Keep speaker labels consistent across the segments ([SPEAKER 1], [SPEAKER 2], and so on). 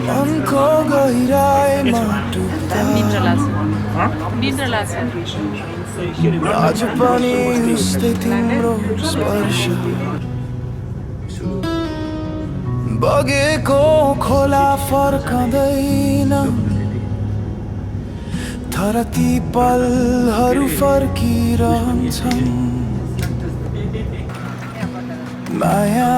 [SPEAKER 1] मनको गहिराइमा आज पनि उस्तै तिम्रो स्पर्श बगेको खोला फर्कँदैन तर ती पलहरू फर्किरहन्छन् माया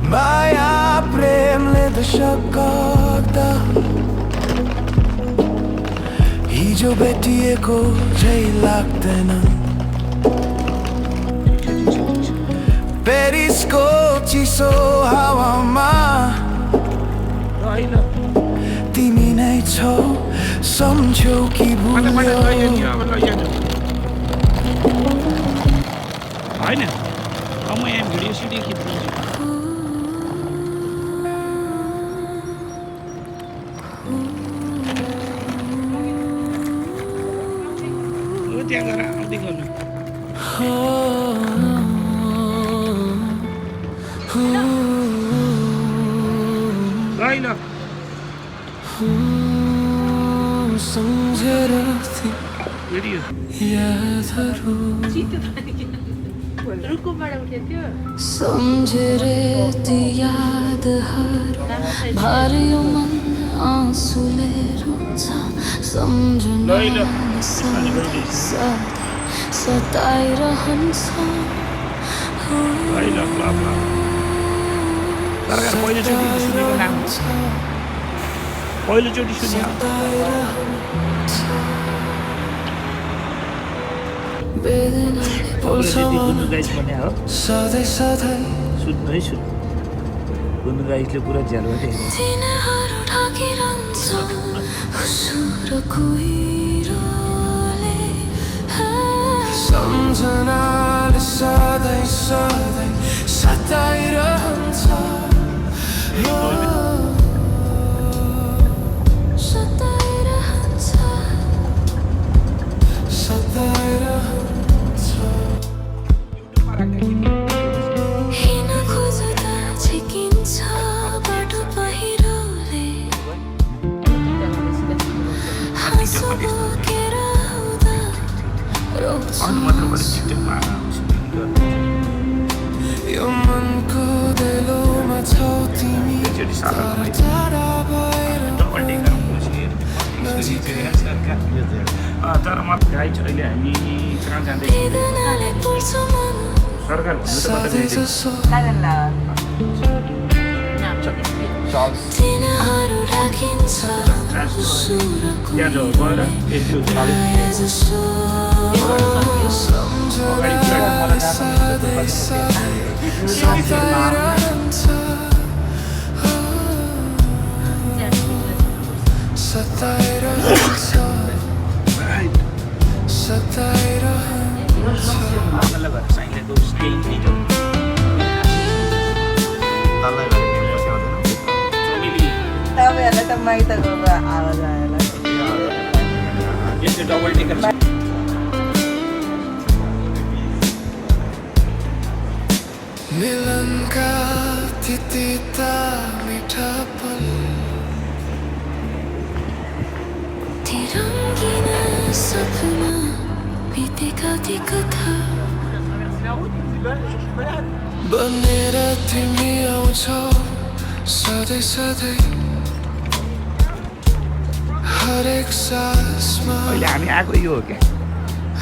[SPEAKER 1] माया प्रेमले दशक गर्दा हिजो भेटिएको झै लाग्दैन पेरिसको चिसो हावामा तिमी नै छौ सम्झौ कि भुल्यौ
[SPEAKER 2] होइन म यहाँ भिडियो सिडियो खिच्दैछु त्यहाँ गएर आउँदै गर्नु ल
[SPEAKER 1] सम्झेर
[SPEAKER 2] भिडियो
[SPEAKER 1] यादहरू सम्झेर ती यादहरू भार्यो मन आँसुले रुन्छ सम्झना सताइरहन्छ
[SPEAKER 2] पहिलोचोटि सुन्यो
[SPEAKER 1] सधैँ सधैँ
[SPEAKER 2] सुन्नु है सुन्नु गुनु गाइसले पुरा झ्यालबाट
[SPEAKER 1] सम्झनाले सधैँ सधैँ सताइरहन्छ
[SPEAKER 3] हिँड्न खोज्दा झिकिन्छ बाटो पहिरोले हाँसो बोकेर आउँदा
[SPEAKER 1] यो मनको देलोमा छौ तिमी टाढा भएर
[SPEAKER 2] तर म गाइड अहिले हामी कहाँ जाँदैछौँ सरकार
[SPEAKER 1] सधैँ जसो
[SPEAKER 3] तिनीहरू राखिन्छ
[SPEAKER 2] त्यहाँ जो गएर यसो
[SPEAKER 1] सम्झनाले सधैँ सधैँ सताइरहन्छ सताइरहन्छ सताइरहन्छ
[SPEAKER 4] तपाईँहरूलाई त माइत गएको आवाज आएर
[SPEAKER 2] डबल टिकट
[SPEAKER 1] मिलनका तिता मिठा पल
[SPEAKER 3] रङ्गिन सपना बितेका ती कथा
[SPEAKER 1] बनेर तिमी आउँछौ सधैँ सधैँ हरेक सासमा
[SPEAKER 2] अहिले हामी आएको यो हो क्या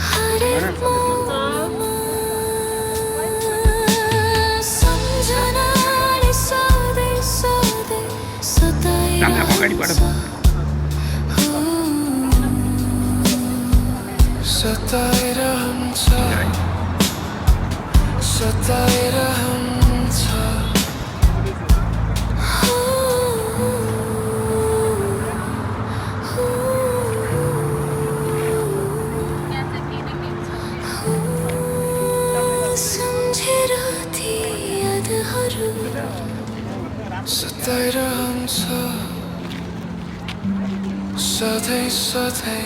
[SPEAKER 3] हरेक मोडमा सम्झनाले सधैँ सधैँ
[SPEAKER 2] अगाडिबाट
[SPEAKER 1] सताइरहन्छ सताइरहन्छ
[SPEAKER 3] सम्झेर ती यादहरू
[SPEAKER 1] सताइरहन्छ बताइरहन्छ सधैँ सधैँ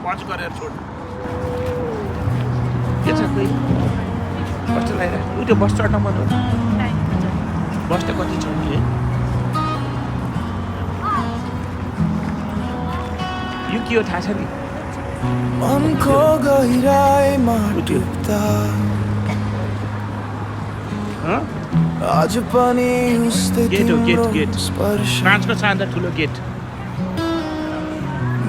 [SPEAKER 2] पज गरेर छोड के छ कोही कस्तो लागिरहेको उ त्यो बस चढ्न मन हो बस त कति छ नि है यो के हो थाहा छ नि
[SPEAKER 1] मनको गहिराइमा डुब्दा आज पनि उस्तै
[SPEAKER 2] गेट हो
[SPEAKER 1] तिम्रो
[SPEAKER 2] गेट
[SPEAKER 1] स्पर्श
[SPEAKER 2] फ्रान्सको सानो ठुलो गेट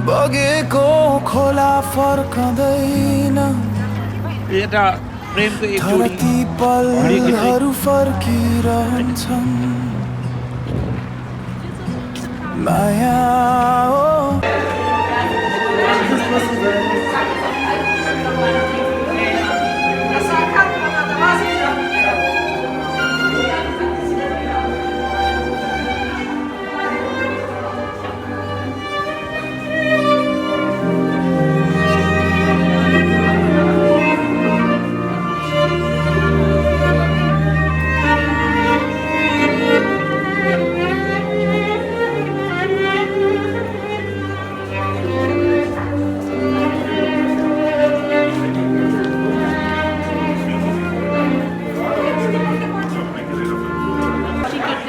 [SPEAKER 1] बगेको खोला फर्कँदैन
[SPEAKER 2] यता प्रेमको एक जोडी
[SPEAKER 1] ती पलहरू फर्किरहन्छन् माया ओ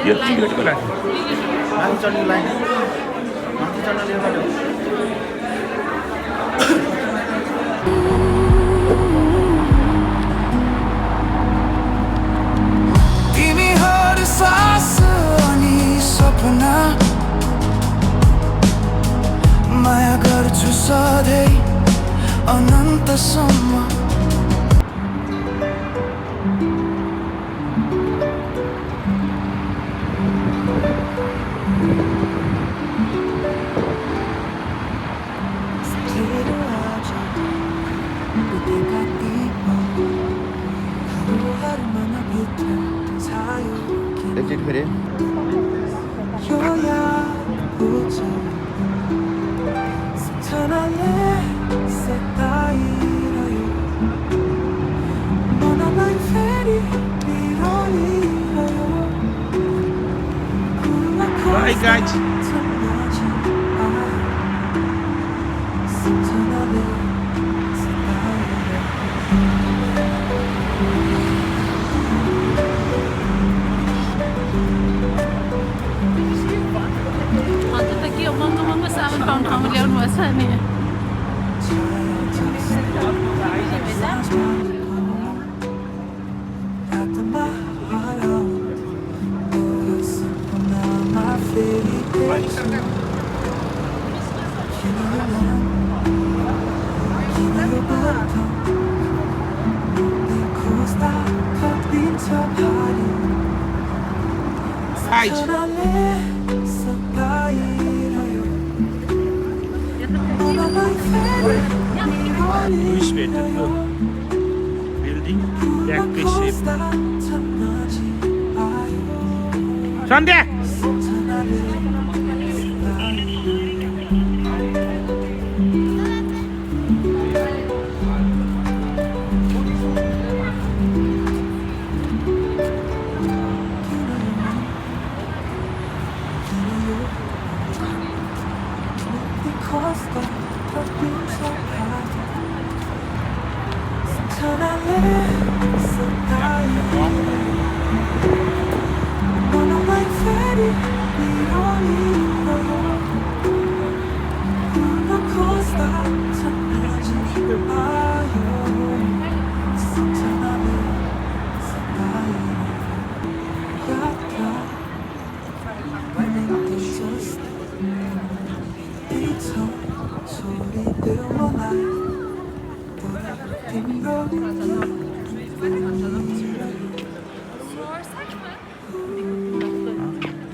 [SPEAKER 2] यो टिकटको लागि
[SPEAKER 5] माथि चढ्ने लाइन माथि चढ्न ल्याउनु
[SPEAKER 1] तिमी हर सास अनि सपना माया गर्छु सधैँ अनन्तसम्म
[SPEAKER 5] एकचोटि फेरि
[SPEAKER 2] Bye guys.
[SPEAKER 6] अन्त त के महँगो सामान पाउनु ठाउँमा ल्याउनु भएको छ नि
[SPEAKER 2] Wish better building back shape. Sandhya.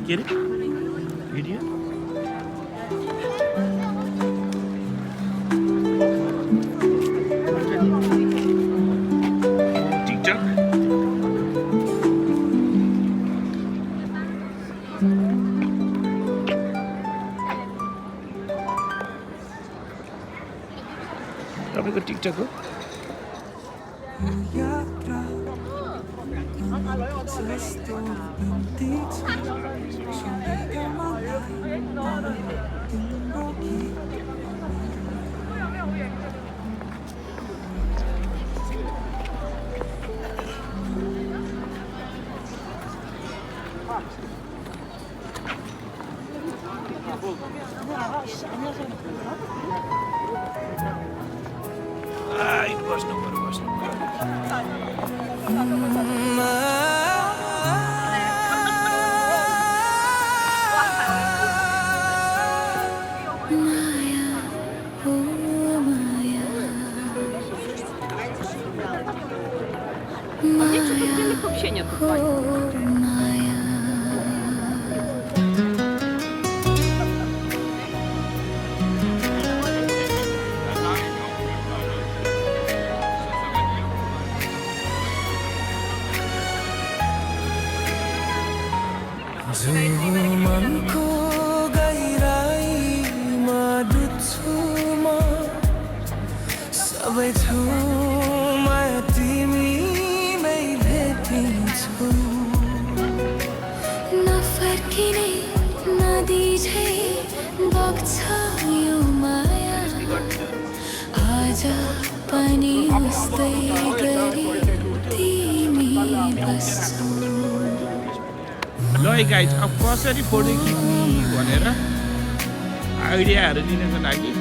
[SPEAKER 2] Get it? Video? TikTok? तपाईँको टिकटक हो
[SPEAKER 1] जस्तो बिन्ती छ सुनेका मलाई तिम्रो गीत
[SPEAKER 2] इट बस्नु पर्यो
[SPEAKER 3] माया ओ माया माया ओ माया
[SPEAKER 1] जो मनको गहिराइमा डुब्छु म सबै छु माया तिमीमै भेटिन्छौ
[SPEAKER 3] नफर्किने नदी झै बग्छ यो माया आज पनि उस्तै गरी तिमी बस्छौ
[SPEAKER 2] ल गाइज अब कसरी फोटो खिच्ने भनेर आइडियाहरू दिनको लागि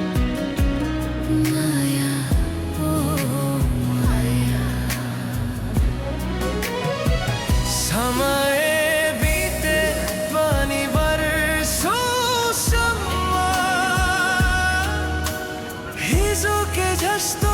[SPEAKER 3] माया ओ माया
[SPEAKER 1] समय बिते पनि वर्षौसम्म हिजो के जस्तो